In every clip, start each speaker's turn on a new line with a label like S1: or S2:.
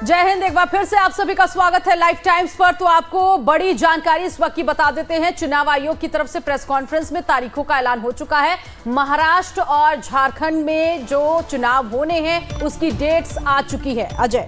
S1: जय हिंद। एक बार फिर से आप सभी का स्वागत है लाइव टाइम्स पर। तो आपको बड़ी जानकारी इस वक्त की बता देते हैं। चुनाव आयोग की तरफ से प्रेस कॉन्फ्रेंस में तारीखों का ऐलान हो चुका है। महाराष्ट्र और झारखंड में जो चुनाव होने हैं उसकी डेट्स आ चुकी है अजय।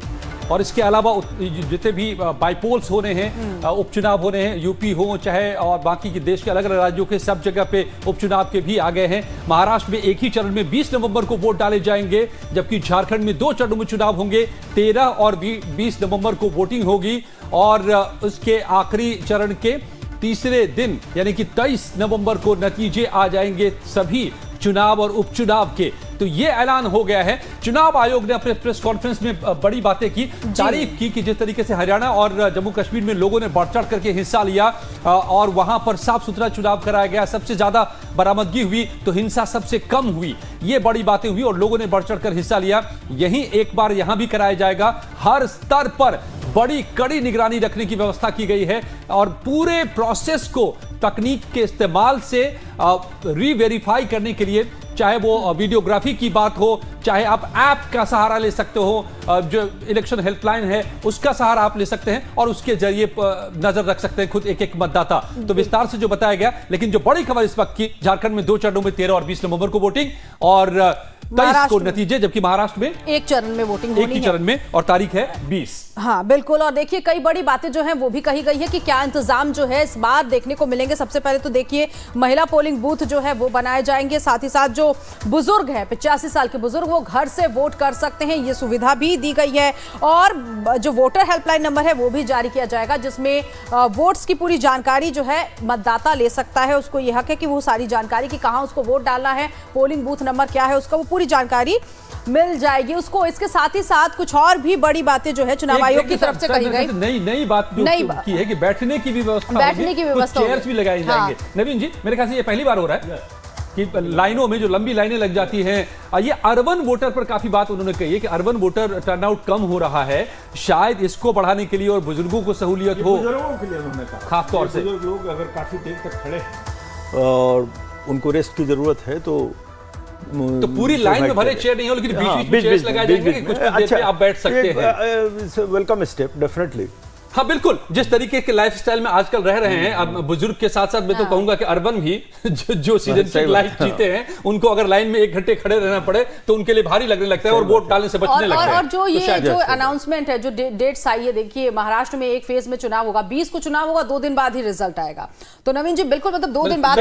S2: और इसके अलावा जितने भी बाईपोल्स होने हैं, उपचुनाव होने हैं, यूपी हो चाहे और बाकी के देश के अलग अलग राज्यों के सब जगह पे उपचुनाव के भी आ गए हैं। महाराष्ट्र में एक ही चरण में 20 नवंबर को वोट डाले जाएंगे, जबकि झारखंड में 2 चरणों में चुनाव होंगे। 13 और 20 नवंबर को वोटिंग होगी और उसके आखिरी चरण के तीसरे दिन यानी कि 23 नवंबर को नतीजे आ जाएंगे सभी चुनाव और उपचुनाव के। तो ये ऐलान हो गया है। चुनाव आयोग ने अपने प्रेस कॉन्फ्रेंस में बड़ी बातें की, तारीफ की कि जिस तरीके से हरियाणा और जम्मू कश्मीर में लोगों ने बढ़ चढ़ करके हिस्सा लिया और वहां पर साफ सुथरा चुनाव कराया गया, सबसे ज्यादा बरामदगी हुई तो हिंसा सबसे कम हुई। ये बड़ी बातें हुई और लोगों ने बढ़ चढ़ कर हिस्सा लिया। यही एक बार यहां भी कराया जाएगा। हर स्तर पर बड़ी कड़ी निगरानी रखने की व्यवस्था की गई है और पूरे प्रोसेस को तकनीक के इस्तेमाल से री-वेरीफाई करने के लिए, चाहे वो वीडियोग्राफी की बात हो, चाहे आप ऐप का सहारा ले सकते हो, जो इलेक्शन हेल्पलाइन है उसका सहारा आप ले सकते हैं और उसके जरिए नजर रख सकते हैं खुद एक एक मतदाता। तो विस्तार से जो बताया गया, लेकिन जो बड़ी खबर इस वक्त की, झारखंड में 2 चरणों में 13 और 20 नवंबर को वोटिंग और 23 को नतीजे, जबकि महाराष्ट्र में
S1: एक चरण में वोटिंग होनी है।
S2: एक ही चरण में और तारीख है 20।
S1: हाँ बिल्कुल। और देखिए कई बड़ी बातें जो हैं वो भी कही गई है कि क्या इंतजाम जो है इस बार देखने को मिलेंगे। सबसे पहले तो देखिए महिला पोलिंग बूथ जो है वो बनाए जाएंगे। साथ ही साथ जो बुजुर्ग है 85 साल के बुजुर्ग, वो घर से वोट कर सकते हैं, ये सुविधा भी दी गई है। और जो वोटर हेल्पलाइन नंबर है वो भी जारी किया जाएगा, जिसमें वोट्स की पूरी जानकारी जो है मतदाता ले सकता है। उसको यह हक है कि वो सारी जानकारी कि कहाँ उसको वोट डालना है, पोलिंग बूथ नंबर क्या है उसका, वो पूरी जानकारी मिल जाएगी उसको। इसके साथ ही साथ कुछ और भी बड़ी बातें जो है चुनाव आयोग की तरफ से कही गई।
S2: नई बात की है कि बैठने की भी व्यवस्था, चेयर्स भी लगाई जाएंगे। नवीन जी, मेरे ख्याल से ये पहली बार हो रहा है कि लाइनों में जो लंबी लाइनें लग जाती हैं। ये अर्बन वोटर पर काफी बात उन्होंने कही है कि अर्बन वोटर टर्नआउट कम हो रहा है, शायद इसको बढ़ाने के लिए और बुजुर्गों को सहूलियत हो,
S3: बुजुर्गों के लिए उन्होंने कहा
S2: खास तौर से
S3: बुजुर्ग लोग अगर काफी देर तक खड़े हैं और उनको रेस्ट की जरूरत है तो
S2: पूरी लाइन में भले चेयर नहीं हो, लेकिन बीच में चेयर्स लगाए जाएंगे कि कुछ देर पे आप बैठ सकते हैं।
S3: Welcome step definitely.
S2: हाँ बिल्कुल। जिस तरीके के लाइफस्टाइल में आजकल रह रहे हैं, अब बुजुर्ग के साथ साथ मैं तो कहूंगा कि अर्बन भी जो सीजन लाइफ जीते हैं, उनको अगर लाइन में 1 घंटे खड़े रहना पड़े तो उनके लिए भारी लगने लगता है और वोट डालने से बचने लगता है।
S1: और जो ये जो अनाउंसमेंट है, जो डेट्स आई है, देखिए महाराष्ट्र में एक फेज में चुनाव होगा, 20 को चुनाव होगा, 2 दिन बाद ही रिजल्ट आएगा। तो नवीन जी बिल्कुल, मतलब 2 दिन बाद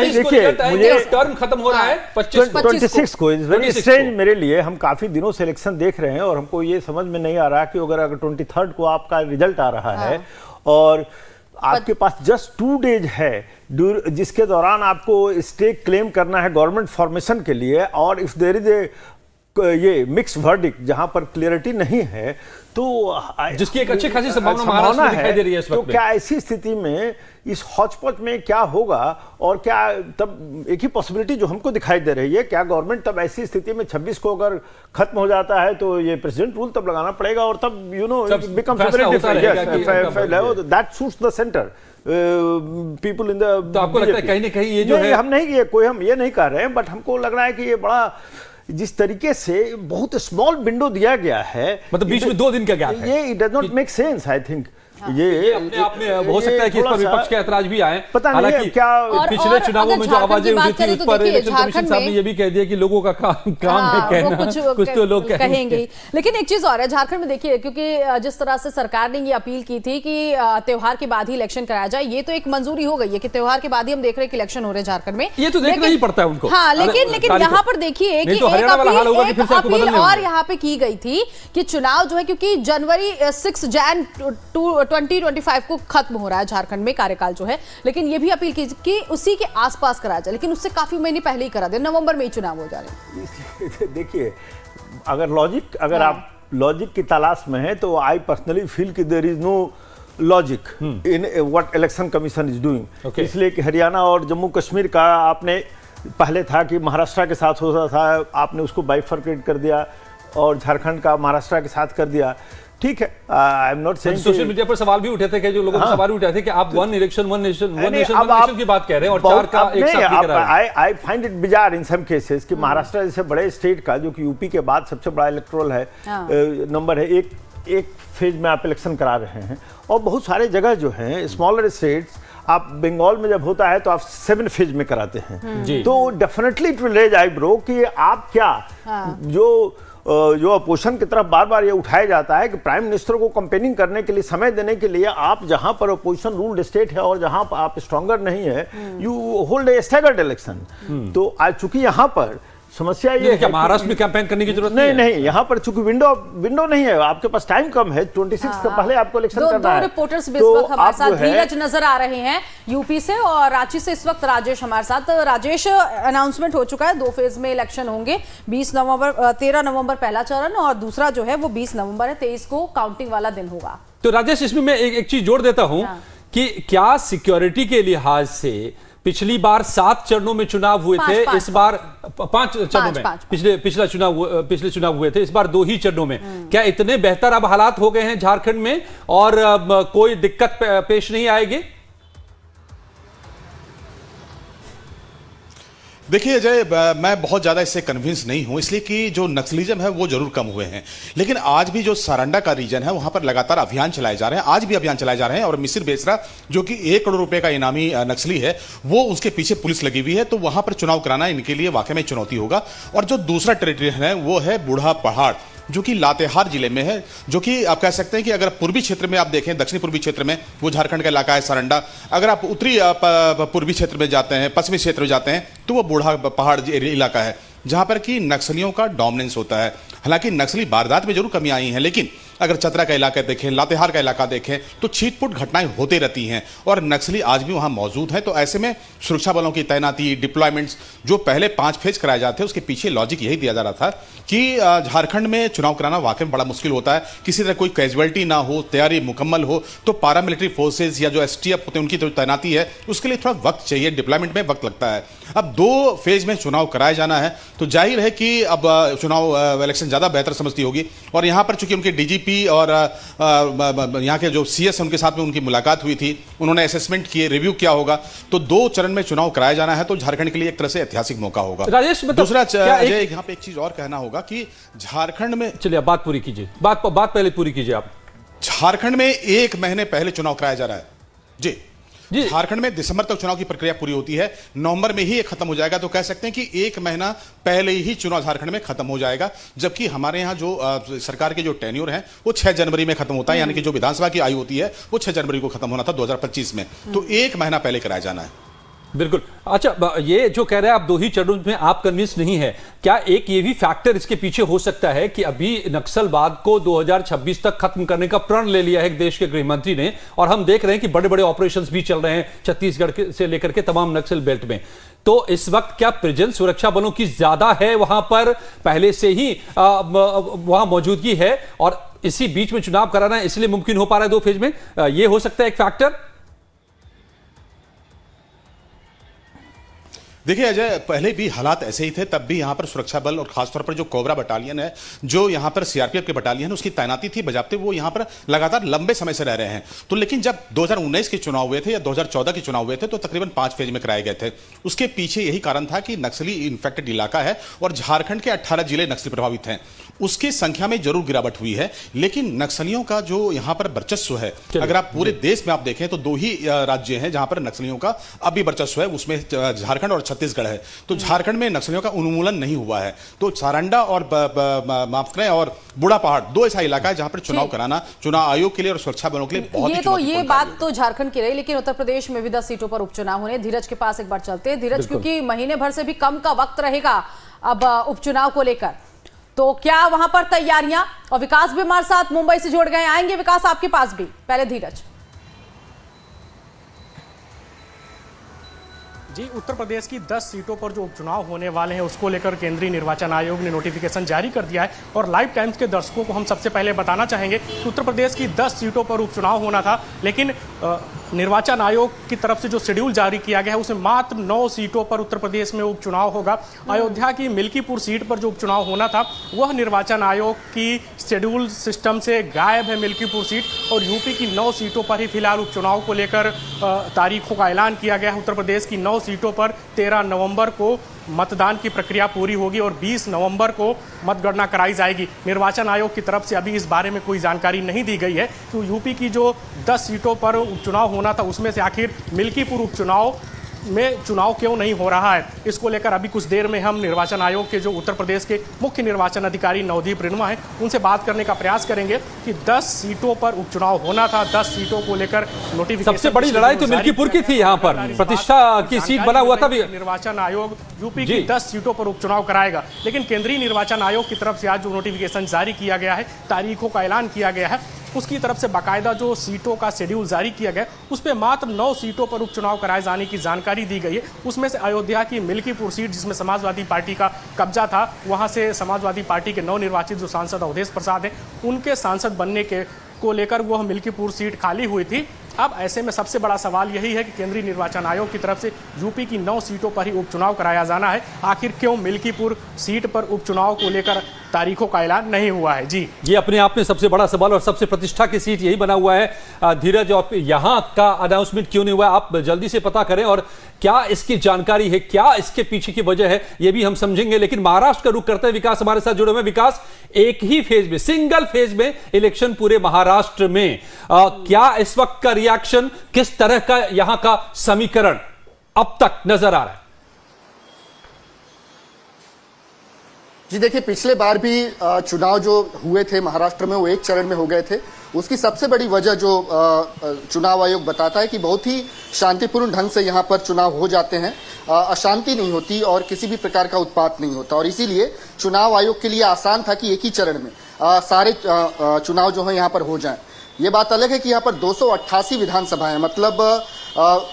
S2: टर्म खत्म हो रहा है
S3: 26 को। इट्स वेरी स्ट्रेंज मेरे लिए। हम काफी दिनों से इलेक्शन देख रहे हैं और हमको ये समझ में नहीं आ रहा कि अगर 23 को आपका रिजल्ट आ रहा है और आपके पास जस्ट 2 डेज है जिसके दौरान आपको स्टेक क्लेम करना है गवर्नमेंट फॉर्मेशन के लिए, और इफ देयर इज ये मिक्स वर्डिक्ट जहां पर क्लियरिटी नहीं है तो
S2: जिसकी एक अच्छी खासी संभावना दिखाई दे रही है इस वक्त।
S3: तो क्या ऐसी स्थिति में इस हॉचपॉच में क्या होगा, और क्या तब एक ही पॉसिबिलिटी जो हमको दिखाई दे रही है, क्या गवर्नमेंट तब ऐसी स्थिति में 26 को अगर खत्म हो जाता है तो ये प्रेसिडेंट रूल तब लगाना पड़ेगा और तब becomes that suits the centre people in the.
S2: तो आपको लगता है कहीं ना कहीं ये जो है,
S3: हम ये नहीं कर रहे हैं, बट हमको लग रहा है कि ये बड़ा जिस तरीके से बहुत स्मॉल विंडो दिया गया है,
S2: मतलब बीच में 2 दिन का गैप है,
S3: ये it does not make sense. I think
S2: ये अपने आप में हो सकता है कि इस पर विपक्ष के ऐतराज भी आए।
S3: पता नहीं क्या
S2: पिछले चुनावों में जो आवाजें उठी थी उस पर इलेक्शन कमीशन साहब ने ये भी कह दिया कि लोगों का काम है कहना, कुछ तो लोग कहेंगे।
S1: लेकिन एक चीज और है झारखंड में, देखिए क्योंकि जिस तरह से सरकार ने ये अपील की थी कि त्योहार के बाद ही इलेक्शन कराया जाए, ये तो एक मंजूरी हो गई है कि त्योहार के बाद ही हम देख रहे हैं कि इलेक्शन हो रहे हैं झारखंड में।
S2: ये तो देखना ही पड़ता है उनको।
S1: हाँ, लेकिन यहाँ पर देखिए कि एक अपील और यहाँ पे की गई थी कि चुनाव जो है, क्योंकि जनवरी 6 जैन 2025 को खत्म हो रहा है झारखंड में कार्यकाल जो है, लेकिन ये भी अपील की कि उसी के आसपास कराया जाए, लेकिन उससे काफी महीने पहले ही करा दे, नवंबर में ही चुनाव हो जाए।
S3: देखिए अगर आप लॉजिक की तलाश में हैं तो आई पर्सनली फील कि there is no logic in what election commission is doing. इसलिए कि हरियाणा और जम्मू कश्मीर का आपने पहले था कि महाराष्ट्र के साथ होता था, आपने उसको बाइफरकेट कर दिया और झारखंड का महाराष्ट्र के साथ कर दिया। ठीक है, I am not saying.
S2: Social media पर सवाल भी उठे थे कि जो लोगों ने सवाल उठाए थे कि आप वन इलेक्शन वन नेशन की बात कह रहे हैं और 4 का एक साथ करा रहे हैं।
S3: I find it bizarre in some cases कि महाराष्ट्र जैसे बड़े स्टेट का, जो कि यूपी के बाद सबसे बड़ा इलेक्टोरल है, नंबर है, एक एक फेज में आप इलेक्शन करा रहे हैं, और बहुत सारे जगह जो हैं स्मॉलर स्टेट्स, आप बंगाल में जब होता है तो आप 7 फेज में कराते हैं। तो definitely it will raise eyebrow कि आप क्या जो अपोजिशन की तरफ बार बार ये उठाया जाता है कि प्राइम मिनिस्टर को कंपेनिंग करने के लिए, समय देने के लिए, आप जहां पर अपोजिशन रूल्ड स्टेट है और जहां पर आप स्ट्रॉन्गर नहीं है, you hold a staggered election. तो आज चूंकि यहां पर समस्या ये है,
S2: महाराष्ट्र में कैंपेन करने की जरूरत
S3: नहीं, यहाँ पर चूंकि विंडो नहीं है, आपके पास टाइम कम है, 26 के पहले आपको इलेक्शन करना है।
S1: दो रिपोर्टर्स भी इस वक्त हमारे साथ धीरज नजर आ रहे हैं यूपी से, और रांची से इस वक्त राजेश हमारे साथ। राजेश, अनाउंसमेंट हो चुका है, 2 फेज में इलेक्शन होंगे, 13 नवंबर पहला चरण और दूसरा जो है वो 20 नवंबर है, 23 को काउंटिंग वाला दिन होगा।
S2: तो राजेश, इसमें मैं एक चीज जोड़ देता हूं कि क्या सिक्योरिटी के लिहाज से पिछली बार 7 चरणों में चुनाव हुए थे, इस बार 5 चरणों में पिछले चुनाव हुए थे, इस बार 2 ही चरणों में। क्या इतने बेहतर अब हालात हो गए हैं झारखंड में और कोई दिक्कत पेश नहीं आएगी?
S4: देखिए अजय, मैं बहुत ज़्यादा इससे कन्विंस नहीं हूं, इसलिए कि जो नक्सलिज्म है वो जरूर कम हुए हैं, लेकिन आज भी जो सारंडा का रीजन है वहां पर लगातार अभियान चलाए जा रहे हैं। आज भी अभियान चलाए जा रहे हैं और मिसिर बेसरा जो कि 1 करोड़ रुपए का इनामी नक्सली है, वो उसके पीछे पुलिस लगी हुई है। तो वहां पर चुनाव कराना इनके लिए वाकई में चुनौती होगा। और जो दूसरा टेरिटरी है वो है बूढ़ा पहाड़, जो कि लातेहार जिले में है, जो कि आप कह सकते हैं कि अगर पूर्वी क्षेत्र में आप देखें, दक्षिणी पूर्वी क्षेत्र में वो झारखंड का इलाका है सारंडा। अगर आप उत्तरी पूर्वी क्षेत्र में जाते हैं, पश्चिमी क्षेत्र में जाते हैं, तो वो बूढ़ा पहाड़ इलाका है जहां पर कि नक्सलियों का डोमिनेंस होता है। हालांकि नक्सली वारदात में जरूर कमी आई है, लेकिन अगर चतरा का इलाका देखें, लातेहार का इलाका देखें, तो छीटपुट घटनाएं होती रहती हैं और नक्सली आज भी वहां मौजूद हैं। तो ऐसे में सुरक्षा बलों की तैनाती, डिप्लॉयमेंट्स जो पहले 5 फेज कराए जाते हैं, उसके पीछे लॉजिक यही दिया जा रहा था कि झारखंड में चुनाव कराना वाकई में बड़ा मुश्किल होता है। किसी तरह कोई कैजुअलिटी ना हो, तैयारी मुकम्मल हो, तो पारामिलिट्री फोर्सेज या जो एसटीएफ होते हैं उनकी जो तैनाती है उसके लिए थोड़ा वक्त चाहिए, डिप्लॉयमेंट में वक्त लगता है। अब 2 फेज में चुनाव कराया जाना है, तो जाहिर है कि अब चुनाव इलेक्शन ज्यादा बेहतर समझती होगी। और यहां पर चूंकि उनके डीजीपी और यहाँ के जो सीएस उनके साथ में उनकी मुलाकात हुई थी, उन्होंने असेसमेंट किए, रिव्यू किया होगा। तो 2 चरण में चुनाव कराया जाना है, तो झारखंड के लिए एक तरह से ऐतिहासिक मौका होगा।
S2: राजेश,
S4: दूसरा यहाँ पे एक चीज और कहना होगा कि झारखंड में,
S2: चलिए आप बात पूरी कीजिए, बात पहले पूरी कीजिए आप।
S4: झारखंड में 1 महीने पहले चुनाव कराया जा रहा है जी। झारखंड में दिसंबर तक चुनाव की प्रक्रिया पूरी होती है, नवंबर में ही ये खत्म हो जाएगा। तो कह सकते हैं कि 1 महीना पहले ही चुनाव झारखंड में खत्म हो जाएगा, जबकि हमारे यहाँ जो सरकार के जो टेन्योर है वो 6 जनवरी में खत्म होता है, यानी कि जो विधानसभा की आयु होती है वो 6 जनवरी को खत्म होना था 2025 में। तो 1 महीना पहले कराया जाना है।
S2: बिल्कुल। अच्छा, ये जो कह रहे हैं आप 2 ही चरणों में आप कन्विंस नहीं है, क्या एक ये भी फैक्टर इसके पीछे हो सकता है कि अभी नक्सलवाद को 2026 तक खत्म करने का प्रण ले लिया है देश के गृह मंत्री ने, और हम देख रहे हैं कि बड़े बड़े ऑपरेशंस भी चल रहे हैं छत्तीसगढ़ से लेकर के तमाम नक्सल बेल्ट में। तो इस वक्त क्या प्रेजेंस सुरक्षा बलों की ज्यादा है वहां पर, पहले से ही वहां मौजूदगी है, और इसी बीच में चुनाव कराना इसलिए मुमकिन हो पा रहा है 2 फेज में? यह हो सकता है एक फैक्टर।
S4: देखिए अजय, पहले भी हालात ऐसे ही थे, तब भी यहाँ पर सुरक्षा बल और खासतौर पर जो कोबरा बटालियन है, जो यहाँ पर सीआरपीएफ के बटालियन है, उसकी तैनाती थी बजाते वो यहाँ पर लगातार लंबे समय से रह रहे हैं। तो लेकिन जब 2019 के चुनाव हुए थे या 2014 के चुनाव हुए थे, तो तकरीबन 5 फेज में कराए गए थे। उसके पीछे यही कारण था कि नक्सली इन्फेक्टेड इलाका है और झारखंड के 18 जिले नक्सली प्रभावित हैं। उसकी संख्या में जरूर गिरावट हुई है, लेकिन नक्सलियों का जो यहाँ पर वर्चस्व है, अगर आप पूरे देश में आप देखें तो 2 ही राज्य हैं जहां पर नक्सलियों का अभी वर्चस्व है, उसमें झारखंड और छत्तीसगढ़ है। तो झारखंड में नक्सलियों का उन्मूलन नहीं हुआ है। तो सारंडा और माफ करें और बूढ़ा पहाड़ 2 ऐसा इलाका है जहां पर चुनाव कराना चुनाव आयोग के लिए और सुरक्षा बलों के लिए बहुत
S1: ये बात तो झारखंड की रही, लेकिन उत्तर प्रदेश में भी 10 सीटों पर उपचुनाव होने। धीरज के पास एक बार चलते हैं। धीरज, क्योंकि महीने भर से भी कम का वक्त रहेगा अब उपचुनाव को लेकर, तो क्या वहां पर तैयारियां, और विकास भी हमारे साथ मुंबई से जुड़ गए, आएंगे विकास आपके पास भी। पहले धीरज
S5: जी, उत्तर प्रदेश की 10 सीटों पर जो उपचुनाव होने वाले हैं उसको लेकर केंद्रीय निर्वाचन आयोग ने नोटिफिकेशन जारी कर दिया है। और लाइव टाइम्स के दर्शकों को हम सबसे पहले बताना चाहेंगे कि उत्तर प्रदेश की 10 सीटों पर उपचुनाव होना था, लेकिन निर्वाचन आयोग की तरफ से जो शेड्यूल जारी किया गया है उसमें मात्र 9 सीटों पर उत्तर प्रदेश में उपचुनाव होगा। अयोध्या की मिल्कीपुर सीट पर जो उपचुनाव होना था वह निर्वाचन आयोग की शेड्यूल सिस्टम से गायब है मिल्कीपुर सीट, और यूपी की 9 सीटों पर ही फिलहाल उपचुनाव को लेकर तारीखों का ऐलान किया गया है। उत्तर प्रदेश की 9 सीटों पर 13 नवंबर को मतदान की प्रक्रिया पूरी होगी और 20 नवंबर को मतगणना कराई जाएगी। निर्वाचन आयोग की तरफ से अभी इस बारे में कोई जानकारी नहीं दी गई है कि यूपी की जो 10 सीटों पर उपचुनाव होना था उसमें से आखिर मिल्कीपुर उपचुनाव में चुनाव क्यों नहीं हो रहा है। इसको लेकर अभी कुछ देर में हम निर्वाचन आयोग के जो उत्तर प्रदेश के मुख्य निर्वाचन अधिकारी नवदीप रिन्वा हैं उनसे बात करने का प्रयास करेंगे कि 10 सीटों पर उपचुनाव होना था, 10 सीटों को लेकर नोटिफिकेशन।
S2: सबसे बड़ी लड़ाई तो मिल्कीपुर की थी, यहाँ पर प्रतिष्ठा की सीट बना हुआ था।
S5: निर्वाचन आयोग यूपी की 10 सीटों पर उपचुनाव कराएगा, लेकिन केंद्रीय निर्वाचन आयोग की तरफ से आज जो नोटिफिकेशन जारी किया गया है, तारीखों का ऐलान किया गया है, उसकी तरफ से बाकायदा जो सीटों का शेड्यूल जारी किया गया उस पर मात्र 9 सीटों पर उपचुनाव कराए जाने की जानकारी दी गई है। उसमें से अयोध्या की मिल्कीपुर सीट जिसमें समाजवादी पार्टी का कब्जा था, वहां से समाजवादी पार्टी के नवनिर्वाचित जो सांसद अवधेश प्रसाद हैं उनके सांसद बनने के को लेकर वह मिल्कीपुर सीट खाली हुई थी। अब ऐसे में सबसे बड़ा सवाल यही है कि केंद्रीय निर्वाचन आयोग की तरफ से यूपी की 9 सीटों पर ही उपचुनाव कराया जाना है, आखिर क्यों मिल्कीपुर सीट पर उपचुनाव को लेकर तारीखों का ऐलान नहीं हुआ है। जी,
S2: ये अपने आप में सबसे बड़ा सवाल और सबसे प्रतिष्ठा की सीट यही बना हुआ है। धीरज, और यहाँ का अनाउंसमेंट क्यों नहीं हुआ, आप जल्दी से पता करें और क्या इसकी जानकारी है, क्या इसके पीछे की वजह है, ये भी हम समझेंगे। लेकिन महाराष्ट्र का रुख करते हैं, विकास हमारे साथ जुड़े हुए। विकास, एक ही फेज में, सिंगल फेज में इलेक्शन पूरे महाराष्ट्र में, क्या इस वक्त का रिएक्शन, किस तरह का यहां का समीकरण अब तक नजर आ रहा है?
S6: जी देखिए, पिछले बार भी चुनाव जो हुए थे महाराष्ट्र में वो एक चरण में हो गए थे। उसकी सबसे बड़ी वजह जो चुनाव आयोग बताता है कि बहुत ही शांतिपूर्ण ढंग से यहाँ पर चुनाव हो जाते हैं, अशांति नहीं होती और किसी भी प्रकार का उत्पात नहीं होता, और इसीलिए चुनाव आयोग के लिए आसान था कि एक ही चरण में सारे चुनाव जो है यहाँ पर हो जाएं। ये बात अलग है कि यहाँ पर 288 विधानसभाएं, मतलब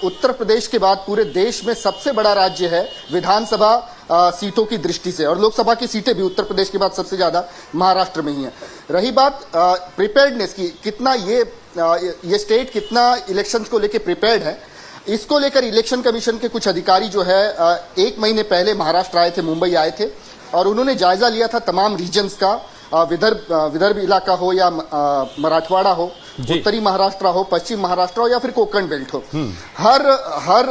S6: उत्तर प्रदेश के बाद पूरे देश में सबसे बड़ा राज्य है विधानसभा सीटों की दृष्टि से, और लोकसभा की सीटें भी उत्तर प्रदेश के बाद सबसे ज्यादा महाराष्ट्र में ही है। रही बात प्रिपेयर्डनेस की, कितना ये स्टेट कितना इलेक्शंस को लेकर प्रिपेयर्ड है, इसको लेकर इलेक्शन कमीशन के कुछ अधिकारी जो है 1 महीने पहले महाराष्ट्र आए थे, मुंबई आए थे, और उन्होंने जायजा लिया था तमाम रीजन्स का, विदर्भ इलाका हो या मराठवाड़ा हो, उत्तरी महाराष्ट्र हो, पश्चिम महाराष्ट्र हो या फिर कोकण बेल्ट हो, हर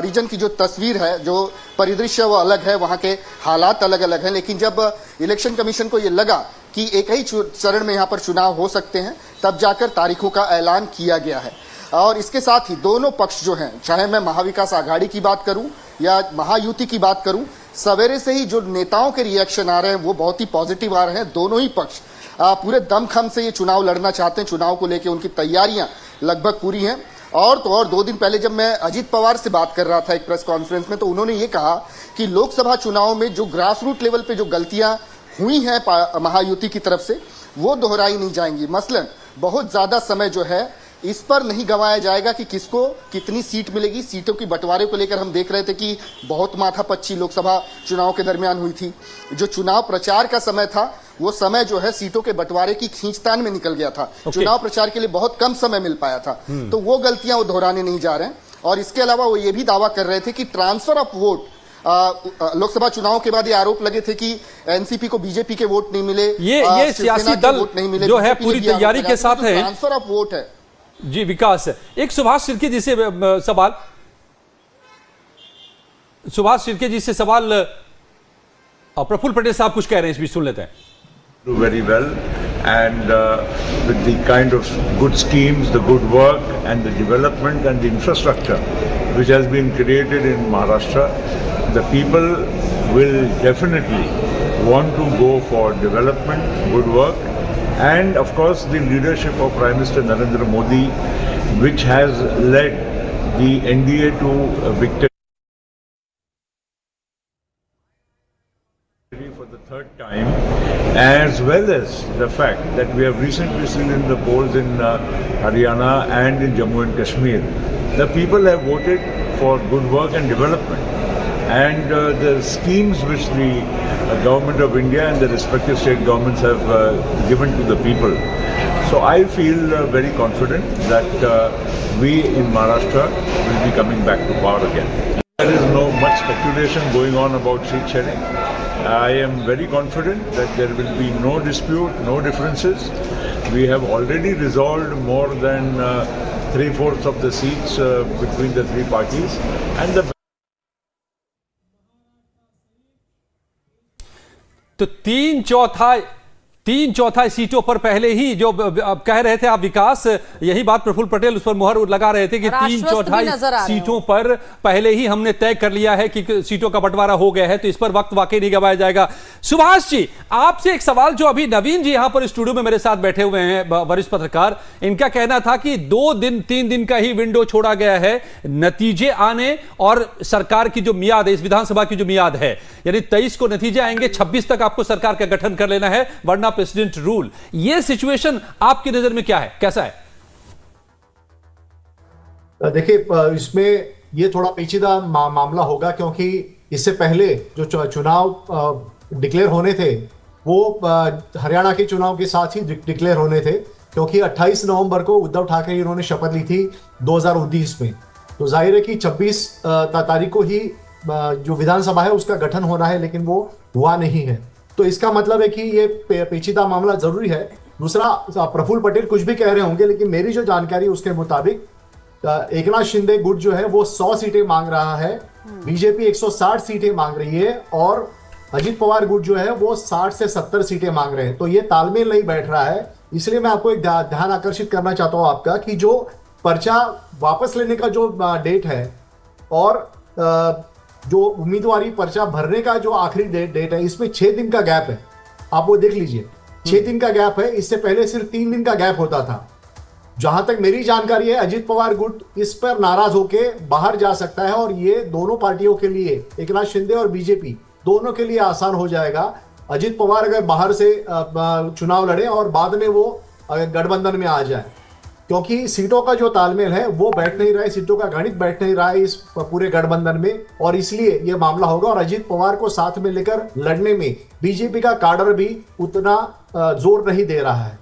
S6: रीजन की जो तस्वीर है, जो परिदृश्य वो अलग है, वहां के हालात अलग अलग हैं। लेकिन जब इलेक्शन कमीशन को ये लगा कि एक ही चरण में यहाँ पर चुनाव हो सकते हैं, तब जाकर तारीखों का ऐलान किया गया है। और इसके साथ ही दोनों पक्ष जो हैं, चाहे मैं महाविकास आघाड़ी की बात करूं या महायुति की बात करूं, सवेरे से ही जो नेताओं के रिएक्शन आ रहे हैं वो बहुत ही पॉजिटिव आ रहे हैं। दोनों ही पक्ष पूरे दमखम से ये चुनाव लड़ना चाहते हैं, चुनाव को लेकर उनकी तैयारियां लगभग पूरी हैं। और तो और 2 दिन पहले जब मैं अजीत पवार से बात कर रहा था एक प्रेस कॉन्फ्रेंस में, तो उन्होंने ये कहा कि लोकसभा चुनाव में जो ग्रास रूट लेवल पे जो गलतियां हुई हैं महायुति की तरफ से, वो दोहराई नहीं जाएंगी। मसलन बहुत ज्यादा समय जो है इस पर नहीं गंवाया जाएगा कि किसको कितनी सीट मिलेगी। सीटों की बंटवारे को लेकर हम देख रहे थे कि बहुत माथापच्ची लोकसभा चुनाव के दरमियान हुई थी। जो चुनाव प्रचार का समय था, वो समय जो है सीटों के बंटवारे की खींचतान में निकल गया था। चुनाव प्रचार के लिए बहुत कम समय मिल पाया था, तो वो गलतियां वो दोहराने नहीं जा रहे हैं। और इसके अलावा वो ये भी दावा कर रहे थे कि ट्रांसफर ऑफ वोट, लोकसभा चुनाव के बाद ये आरोप लगे थे कि एनसीपी को बीजेपी के वोट नहीं मिले,
S2: ये सियासी दल जो है पूरी तैयारी के साथ है,
S6: ट्रांसफर ऑफ वोट है।
S2: जी विकास, एक सुभाष शिर्के जी से सवाल, प्रफुल्ल पटेल साहब कुछ कह रहे हैं, इस बीच सुन लेते हैं।
S7: Do very well, and with the kind of good schemes, the good work and the development and the infrastructure which has been created in Maharashtra, the people will definitely want to go for development, good work, and of course the leadership of Prime Minister Narendra Modi, which has led the NDA to victory for the 3rd time, as well as the fact that we have recently seen in the polls in Haryana and in Jammu and Kashmir, the people have voted for good work and development, and the schemes which the government of India and the respective state governments have given to the people. So I feel very confident that we in Maharashtra will be coming back to power again. There is no much speculation going on about seat sharing. I am very confident that there will be no dispute, no differences. We have already resolved more than 3/4 of the seats between the 3 parties, and the
S2: तो तीन चौथाई सीटों पर पहले ही जो कह रहे थे आप विकास, यही बात प्रफुल्ल पटेल उस पर मुहर लगा रहे थे कि
S1: और
S2: 3/4 सीटों पर पहले ही हमने तय कर लिया है कि सीटों का बंटवारा हो गया है, तो इस पर वक्त वाकई नहीं गवाया जाएगा। सुभाष जी, आपसे एक सवाल, जो अभी नवीन जी यहां पर स्टूडियो में मेरे साथ बैठे हुए हैं, वरिष्ठ पत्रकार, इनका कहना था कि 3 दिन का ही विंडो छोड़ा गया है नतीजे आने और सरकार की जो मियाद है, इस विधानसभा की जो मियाद है, यानी 23 को नतीजे आएंगे, 26 तक आपको सरकार का गठन कर लेना है, वरना प्रेसिडेंट रूल। ये सिचुएशन आपकी नजर में क्या है, कैसा है?
S8: देखिए, इसमें ये थोड़ा पेचीदा मामला होगा, क्योंकि इससे पहले जो चुनाव डिक्लेयर होने थे वो हरियाणा के चुनाव के साथ ही डिक्लेयर होने थे, क्योंकि 28 नवंबर को उद्धव ठाकरे इन्होंने शपथ ली थी 2019 में। तो जाहिर है कि 26 तारीख को ही जो विधानसभा है उसका गठन होना है, लेकिन वो हुआ नहीं है। तो इसका मतलब है कि ये पेचीदा मामला जरूरी है। दूसरा, प्रफुल्ल पटेल कुछ भी कह रहे होंगे, लेकिन मेरी जो जानकारी उसके मुताबिक एकनाथ शिंदे गुट जो है वो 100 सीटें मांग रहा है, बीजेपी 160 सीटें मांग रही है, और अजित पवार गुट जो है वो 60 से 70 सीटें मांग रहे हैं। तो ये तालमेल नहीं बैठ रहा है। इसलिए मैं आपको एक ध्यान आकर्षित करना चाहता हूं आपका, कि जो पर्चा वापस लेने का जो डेट है और जो उम्मीदवारी पर्चा भरने का जो आखिरी डेट है, इसमें 6 दिन का गैप है। आप वो देख लीजिए, 6 दिन का गैप है। इससे पहले सिर्फ 3 दिन का गैप होता था। जहां तक मेरी जानकारी है, अजित पवार गुट इस पर नाराज होके बाहर जा सकता है, और ये दोनों पार्टियों के लिए, एकनाथ शिंदे और बीजेपी दोनों के लिए आसान हो जाएगा। अजित पवार अगर बाहर से चुनाव लड़े और बाद में वो गठबंधन में आ जाए, क्योंकि सीटों का जो तालमेल है वो बैठ नहीं रहा है, सीटों का गणित बैठ नहीं रहा है इस पूरे गठबंधन में, और इसलिए ये मामला होगा। और अजित पवार को साथ में लेकर लड़ने में बीजेपी का काडर भी उतना जोर नहीं दे रहा है।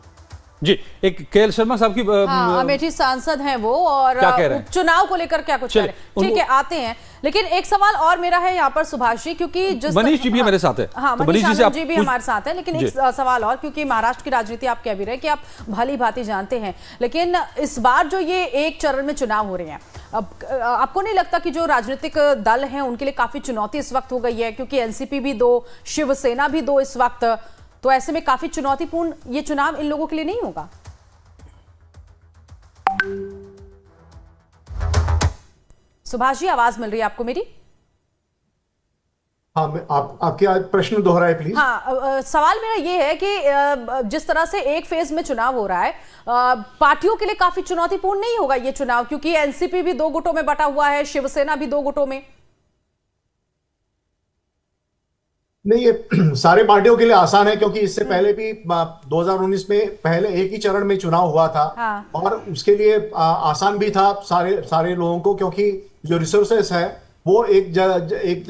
S2: जी, एक केएल शर्मा साहब की
S1: अमेठी सांसद हैं वो, और उपचुनाव को लेकर क्या कुछ कह रहे हैं? ठीक है, आते हैं। लेकिन एक सवाल और मेरा है यहाँ पर सुभाष जी, क्योंकि जिस
S2: मनीष जी भी मेरे साथ है।
S1: हाँ, मनीष जी भी हमारे साथ है। लेकिन एक सवाल और, क्योंकि महाराष्ट्र की राजनीति आप कह भी रहे हैं कि आप भली भांति जानते हैं, लेकिन इस बार जो ये एक चरण में चुनाव हो रहे हैं, अब आपको नहीं लगता कि जो राजनीतिक दल हैं उनके लिए काफी चुनौती इस वक्त हो गई है? क्योंकि एनसीपी भी 2, शिवसेना भी 2 इस वक्त, तो ऐसे में काफी चुनौतीपूर्ण ये चुनाव इन लोगों के लिए नहीं होगा? सुभाष जी, आवाज मिल रही है आपको मेरी?
S8: हाँ, आपके प्रश्न दोहराए प्लीज।
S1: हाँ, सवाल मेरा ये है कि जिस तरह से एक फेज में चुनाव हो रहा है, पार्टियों के लिए काफी चुनौतीपूर्ण नहीं होगा ये चुनाव? क्योंकि एनसीपी भी 2 गुटों में बटा हुआ है, शिवसेना भी 2 गुटों में।
S8: नहीं, ये सारे पार्टियों के लिए आसान है, क्योंकि इससे पहले भी 2019 में पहले एक ही चरण में चुनाव हुआ था।
S1: हाँ।
S8: और उसके लिए आसान भी था सारे लोगों को, क्योंकि जो रिसोर्सेस है वो एक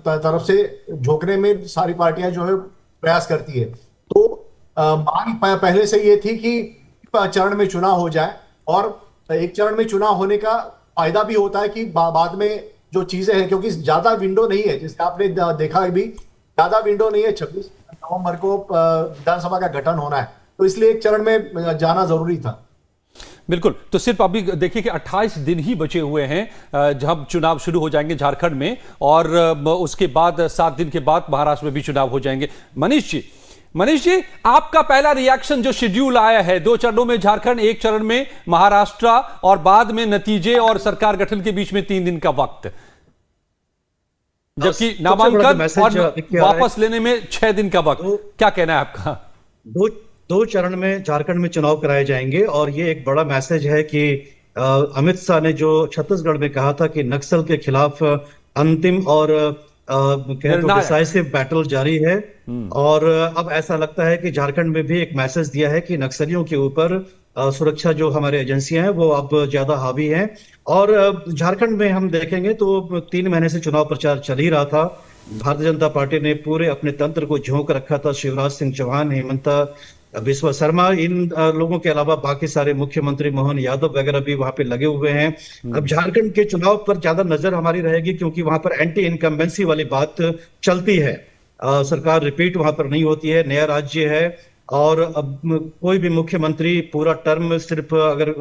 S8: तरफ से झोंकने में सारी पार्टियां जो है प्रयास करती है। तो मांग पहले से ये थी कि चरण में चुनाव हो जाए, और एक चरण में चुनाव होने का फायदा भी होता है कि बाद में जो चीजें हैं, क्योंकि ज्यादा विंडो नहीं है, जिसका आपने देखा भी, ज्यादा विंडो नहीं है। 26 नवंबर को विधानसभा का गठन होना है, तो इसलिए एक चरण में जाना जरूरी था।
S2: बिल्कुल। तो सिर्फ अभी देखिए कि 28 दिन ही बचे हुए हैं जब चुनाव शुरू हो जाएंगे झारखंड में, और उसके बाद 7 दिन के बाद महाराष्ट्र में भी चुनाव हो जाएंगे। मनीष जी, आपका पहला रिएक्शन, जो शेड्यूल आया है 2 चरणों में झारखंड, 1 चरण में महाराष्ट्र, और बाद में नतीजे और सरकार गठन के बीच में 3 दिन का वक्त, जबकि नामांकन और वापस लेने में 6 दिन का वक्त, क्या कहना है आपका?
S9: 2 चरण में झारखंड में चुनाव कराए जाएंगे, और ये एक बड़ा मैसेज है कि अमित शाह ने जो छत्तीसगढ़ में कहा था कि नक्सल के खिलाफ अंतिम और डिसाइसिव बैटल जारी है, और अब ऐसा लगता है कि झारखंड में भी एक मैसेज दिया है कि नक्सलियों के ऊपर सुरक्षा जो हमारे एजेंसियां हैं वो अब ज्यादा हावी हैं। और झारखंड में हम देखेंगे तो 3 महीने से चुनाव प्रचार चल ही रहा था। भारतीय जनता पार्टी ने पूरे अपने तंत्र को झोंक रखा था। शिवराज सिंह चौहान, हेमंता बिस्वा शर्मा, इन लोगों के अलावा बाकी सारे मुख्यमंत्री, मोहन यादव वगैरह भी वहां पे लगे हुए हैं। अब झारखंड के चुनाव पर ज्यादा नजर हमारी रहेगी, क्योंकि वहां पर एंटी इनकम्बेंसी वाली बात चलती है। सरकार रिपीट वहां पर नहीं होती है, नया राज्य है, और अब कोई भी मुख्यमंत्री पूरा टर्म, सिर्फ अगर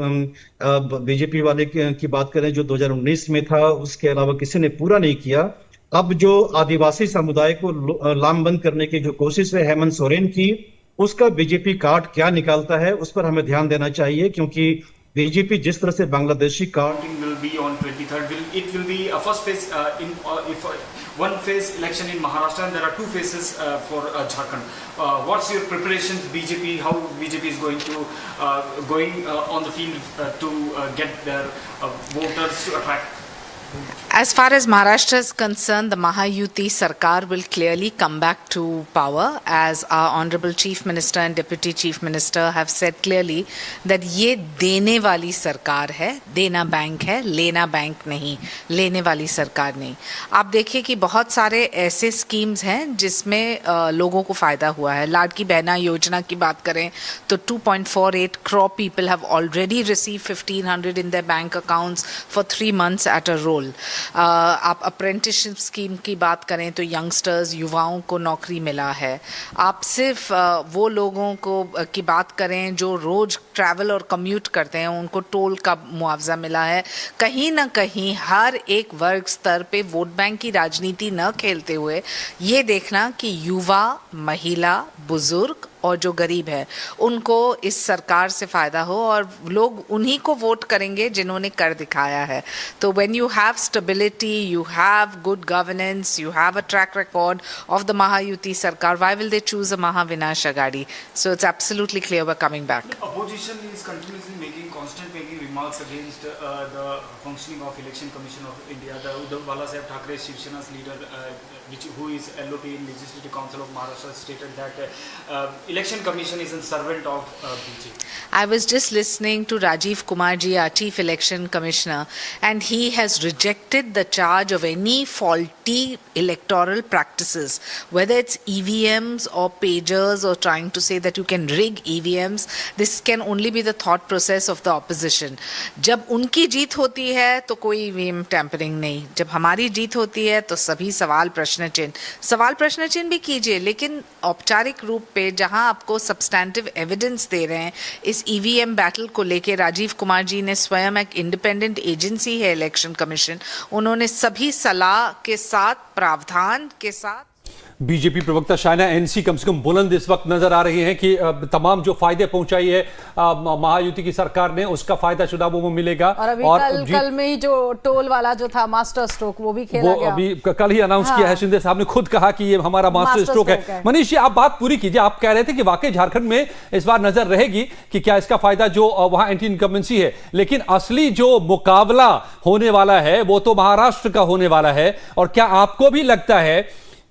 S9: बीजेपी वाले की बात करें जो 2019 में था, उसके अलावा किसी ने पूरा नहीं किया। अब जो आदिवासी समुदाय को लामबंद करने की जो कोशिश है हेमंत सोरेन की, उसका बीजेपी कार्ड क्या निकालता है उस पर हमें ध्यान देना चाहिए, क्योंकि बीजेपी जिस तरह से Bangladeshi card
S10: will be on 23rd. It will be a first phase if one phase election in Maharashtra, and there are two phases for Jharkhand. What's your preparations, BJP? How BJP is going to going on the field to get their voters to attract?
S11: As far as Maharashtra is concerned, the Mahayuti Sarkar will clearly come back to power, as our Honorable Chief Minister and Deputy Chief Minister have said clearly that ये देने वाली सरकार है, देना bank है, लेना bank नहीं, लेने वाली सरकार नहीं। आप देखिए कि बहुत सारे ऐसे स्कीम्स हैं जिसमें लोगों को फ़ायदा हुआ है। लाडकी बहना योजना की बात करें तो 2.48 crore people have already received 1,500 in their bank accounts for 3 months at a roll। आप अप्रेंटिसशिप स्कीम की बात करें तो यंगस्टर्स, युवाओं को नौकरी मिला है। आप सिर्फ वो लोगों को की बात करें जो रोज़ ट्रैवल और कम्यूट करते हैं, उनको टोल का मुआवजा मिला है। कहीं ना कहीं हर एक वर्ग स्तर पे वोट बैंक की राजनीति न खेलते हुए ये देखना कि युवा, महिला, बुजुर्ग और जो गरीब है उनको इस सरकार से फ़ायदा हो, और लोग उन्हीं को वोट करेंगे जिन्होंने कर दिखाया है। तो when you have stability, you have good governance, you have a track record of the Mahayuti sarkar, why will they choose a Mahavinash Aghadi? So it's absolutely clear we are coming back.
S10: Opposition is continuously making remarks against the functioning of Election Commission of India. The Bala Saheb Thackeray, Shiv Sena's leader, who is LOP in Legislative Council of Maharashtra, stated that Election Commission is a servant of BJP.
S11: I was just listening to Rajiv Kumar ji, our Chief Election Commissioner, and he has rejected the charge of any faulty electoral practices, whether it's EVMs or pagers or trying to say that you can rig EVMs. This can only be the thought process of the opposition. जब उनकी जीत होती है तो कोई EVM tampering नहीं, जब हमारी जीत होती है तो सभी सवाल प्रश्न चिन्ह भी कीजिए, लेकिन औपचारिक रूप पे जहां आपको सब्सटैंटिव एविडेंस दे रहे हैं इस ईवीएम बैटल को लेके, राजीव कुमार जी ने स्वयं एक इंडिपेंडेंट एजेंसी है इलेक्शन कमीशन, उन्होंने सभी सलाह के साथ, प्रावधान के साथ।
S2: बीजेपी प्रवक्ता शाइना एनसी कम से कम बुलंद इस वक्त नजर आ रही हैं कि तमाम जो फायदे पहुंचाई है महायुति की सरकार ने, उसका फायदा चुनावों में मिलेगा।
S1: और अभी कल में ही जो टोल वाला जो था मास्टर स्ट्रोक, वो भी खेला गया।
S2: अभी कल ही अनाउंस किया है, शिंदे साहब ने खुद कहा कि ये हमारा मास्टर स्ट्रोक है। मनीष जी, आप बात पूरी कीजिए। आप कह रहे थे कि वाकई झारखंड में इस बार नजर रहेगी कि क्या इसका फायदा जो वहां एंटी इनकम्बेंसी है, लेकिन असली जो मुकाबला होने वाला है वो तो महाराष्ट्र का होने वाला है। और क्या आपको भी लगता है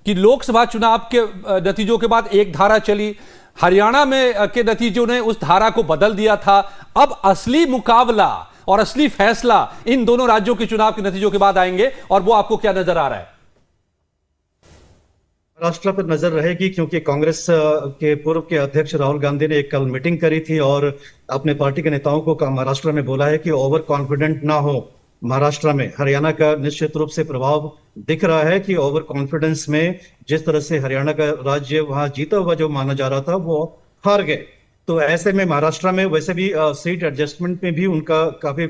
S2: कि लोकसभा चुनाव के नतीजों के बाद एक धारा चली, हरियाणा में के नतीजों ने उस धारा को बदल दिया था, अब असली मुकाबला और असली फैसला इन दोनों राज्यों के चुनाव के नतीजों के बाद आएंगे, और वो आपको क्या नजर आ रहा है?
S9: महाराष्ट्र पर नजर रहेगी, क्योंकि कांग्रेस के पूर्व के अध्यक्ष राहुल गांधी ने एक कल मीटिंग करी थी और अपने पार्टी के नेताओं को महाराष्ट्र में बोला है कि ओवर कॉन्फिडेंट ना हो। महाराष्ट्र में हरियाणा का निश्चित रूप से प्रभाव दिख रहा है कि ओवर कॉन्फिडेंस में जिस तरह से हरियाणा का राज्य वहां जीता हुआ जो माना जा रहा था वो हार गए। तो ऐसे में महाराष्ट्र में वैसे भी सीट एडजस्टमेंट में भी उनका काफी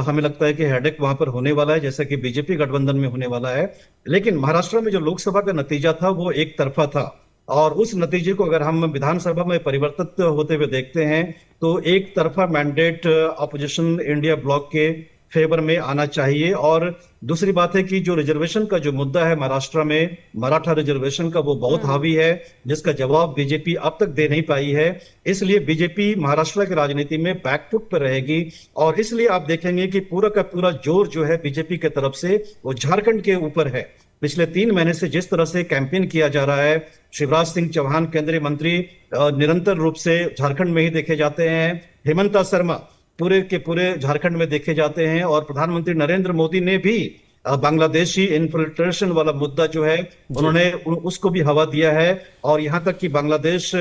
S9: हमें लगता है कि हेडेक वहां पर होने वाला है, जैसा कि बीजेपी गठबंधन में होने वाला है। लेकिन महाराष्ट्र में जो लोकसभा का नतीजा था वो एक तरफा था, और उस नतीजे को अगर हम विधानसभा में परिवर्तित होते हुए देखते हैं तो एक तरफा मैंडेट अपोजिशन इंडिया ब्लॉक के फेवर में आना चाहिए। और दूसरी बात है कि जो रिजर्वेशन का जो मुद्दा है महाराष्ट्र में, मराठा रिजर्वेशन का, वो बहुत हावी है, जिसका जवाब बीजेपी अब तक दे नहीं पाई है। इसलिए बीजेपी महाराष्ट्र की राजनीति में बैकफुट पर रहेगी, और इसलिए आप देखेंगे कि पूरा का पूरा जोर जो है बीजेपी की तरफ से वो झारखंड के ऊपर है। पिछले 3 महीने से जिस तरह से कैंपेन किया जा रहा है, शिवराज सिंह चौहान केंद्रीय मंत्री निरंतर रूप से झारखंड में ही देखे जाते हैं, हेमंता शर्मा पूरे के पूरे झारखंड में देखे जाते हैं, और प्रधानमंत्री नरेंद्र मोदी ने भी बांग्लादेशी इन्फिल्ट्रेशन वाला मुद्दा जो है उन्होंने उसको भी हवा दिया है। और यहाँ तक कि बांग्लादेश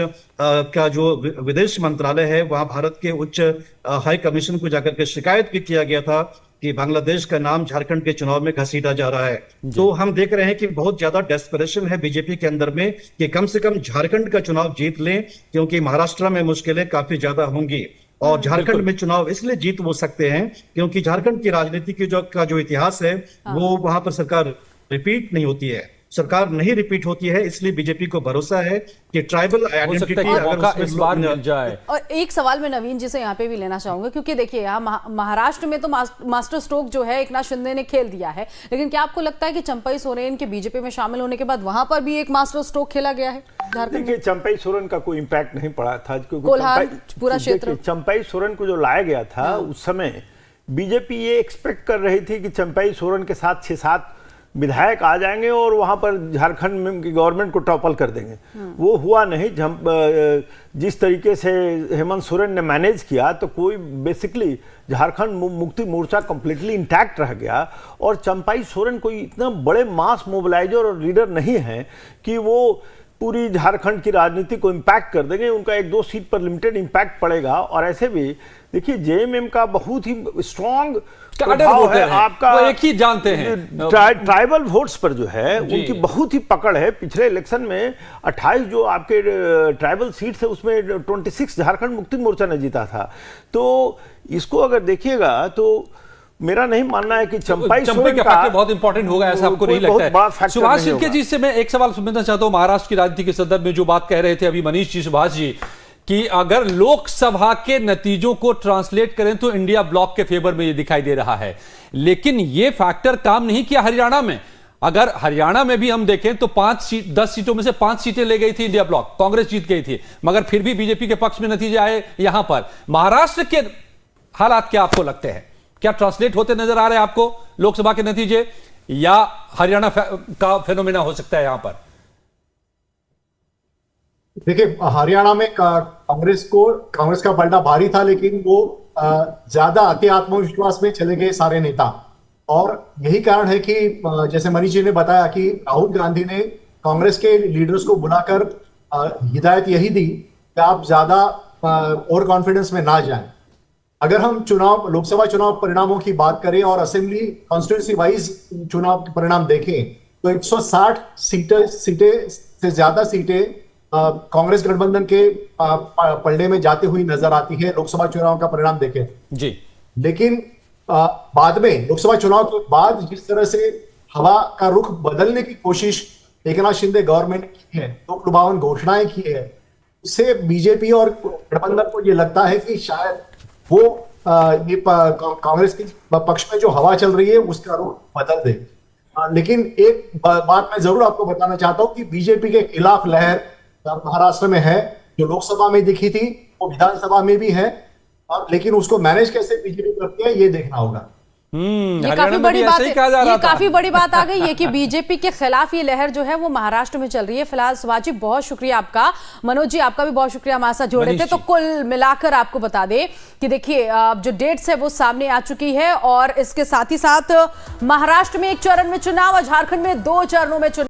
S9: का जो विदेश मंत्रालय है वहां भारत के उच्च हाई कमीशन को जाकर के शिकायत भी किया गया था कि बांग्लादेश का नाम झारखंड के चुनाव में घसीटा जा रहा है। तो हम देख रहे हैं कि बहुत ज्यादा डेस्परेशन है बीजेपी के अंदर में कि कम से कम झारखंड का चुनाव जीत लें, क्योंकि महाराष्ट्र में मुश्किलें काफी ज्यादा होंगी। और झारखंड में चुनाव इसलिए जीत हो सकते हैं क्योंकि झारखंड की राजनीति की जो इतिहास है वो वहां पर सरकार रिपीट नहीं होती है, सरकार नहीं रिपीट होती है, इसलिए बीजेपी को भरोसा है कि ट्राइबल आइडेंटिटी
S2: मौका इस बार मिल जाए।
S1: और एक सवाल मैं नवीन जी से यहाँ पे भी लेना चाहूंगा, क्योंकि देखिए यहाँ महाराष्ट्र में तो मास्टर स्ट्रोक जो है एकनाथ शिंदे ने खेल दिया है, लेकिन क्या आपको लगता है कि चंपई सोरेन के बीजेपी में शामिल होने के बाद वहां पर भी एक मास्टर स्ट्रोक खेला गया है?
S3: देखिए चंपई सोरेन का कोई इम्पैक्ट नहीं पड़ा था,
S1: कोल्हार पूरा क्षेत्र।
S3: चंपई सोरेन को जो लाया गया था उस समय बीजेपी ये एक्सपेक्ट कर रही थी कि चंपई सोरेन के साथ 6-7 विधायक आ जाएंगे और वहां पर झारखंड में की गवर्नमेंट को टॉपल कर देंगे। वो हुआ नहीं। जिस तरीके से हेमंत सोरेन ने मैनेज किया तो कोई basically Jharkhand Mukti Morcha completely intact रह गया और चंपई सोरेन कोई इतना बड़े मास मोबिलाइजर और लीडर नहीं है कि वो पूरी झारखंड की राजनीति को इम्पैक्ट कर देंगे। उनका 1-2 सीट पर लिमिटेड इम्पैक्ट पड़ेगा। और ऐसे भी देखिए जेएमएम का बहुत ही स्ट्रॉन्ग प्रभाव है आपका,
S2: वो एक ही जानते हैं
S3: ट्राइबल वोट्स पर जो है उनकी बहुत ही पकड़ है। पिछले इलेक्शन में 28 जो आपके ट्राइबल सीट्स है उसमें 26 झारखंड मुक्ति मोर्चा ने जीता था। तो इसको अगर देखिएगा तो मेरा नहीं मानना है कि चंपई
S2: का फैक्टर बहुत इंपॉर्टेंट होगा, ऐसा आपको नहीं लगता है? सुभाष शिंदे जी से मैं एक सवाल समझना चाहता हूं, महाराष्ट्र की राजनीति के संदर्भ में जो बात कह रहे थे अभी मनीष जी, सुभाष जी, कि अगर लोकसभा के नतीजों को ट्रांसलेट करें तो इंडिया ब्लॉक के फेवर में ये दिखाई दे रहा है, लेकिन ये फैक्टर काम नहीं किया हरियाणा में। अगर हरियाणा में भी हम देखें तो 10 सीटों में से 5 सीटें ले गई थी इंडिया ब्लॉक, कांग्रेस जीत गई थी, मगर फिर भी बीजेपी के पक्ष में नतीजे आए। यहां पर महाराष्ट्र के हालात क्या आपको लगते हैं? क्या ट्रांसलेट होते नजर आ रहे हैं आपको लोकसभा के नतीजे, या हरियाणा का फेनोमेना हो सकता है यहां पर?
S8: देखिए हरियाणा में कांग्रेस का पलटा भारी था, लेकिन वो ज्यादा अति आत्मविश्वास में चले गए सारे नेता। और यही कारण है कि जैसे मनीष जी ने बताया कि राहुल गांधी ने कांग्रेस के लीडर्स को बुलाकर हिदायत यही दी कि आप ज्यादा ओवर कॉन्फिडेंस में ना जाएं। अगर हम लोकसभा चुनाव परिणामों की बात करें और असेंबली कॉन्स्टिट्यूंसी वाइज चुनाव के परिणाम देखें तो 160 सीटें से ज्यादा सीटें कांग्रेस गठबंधन के पलड़े में जाती हुई नजर आती है लोकसभा चुनाव का परिणाम देखें जी। लेकिन बाद में लोकसभा चुनाव के बाद जिस तरह से हवा का रुख बदलने की कोशिश एकनाथ शिंदे गवर्नमेंट ने की है, तो लुभावन घोषणाएं की है, उससे बीजेपी और गठबंधन को ये लगता है कि शायद वो ये कांग्रेस के पक्ष में जो हवा चल रही है उसका रुख बदल दे। लेकिन एक बात मैं जरूर आपको बताना चाहता हूं कि बीजेपी के खिलाफ लहर महाराष्ट्र में है, जो लोकसभा में दिखी थी वो विधानसभा में भी है, और लेकिन उसको मैनेज कैसे बीजेपी करती है ये देखना होगा।
S1: ये काफी बड़ी बात है, ये काफी बड़ी बात आ गई है कि बीजेपी के खिलाफ ये लहर जो है वो महाराष्ट्र में चल रही है। फिलहाल सुभाष जी बहुत शुक्रिया आपका, मनोज जी आपका भी बहुत शुक्रिया हमारे साथ जोड़े थे। तो कुल मिलाकर आपको बता दें कि देखिए जो डेट्स है वो सामने आ चुकी है, और इसके साथ ही साथ महाराष्ट्र में 1 चरण में चुनाव और झारखंड में 2 चरणों में चुनाव।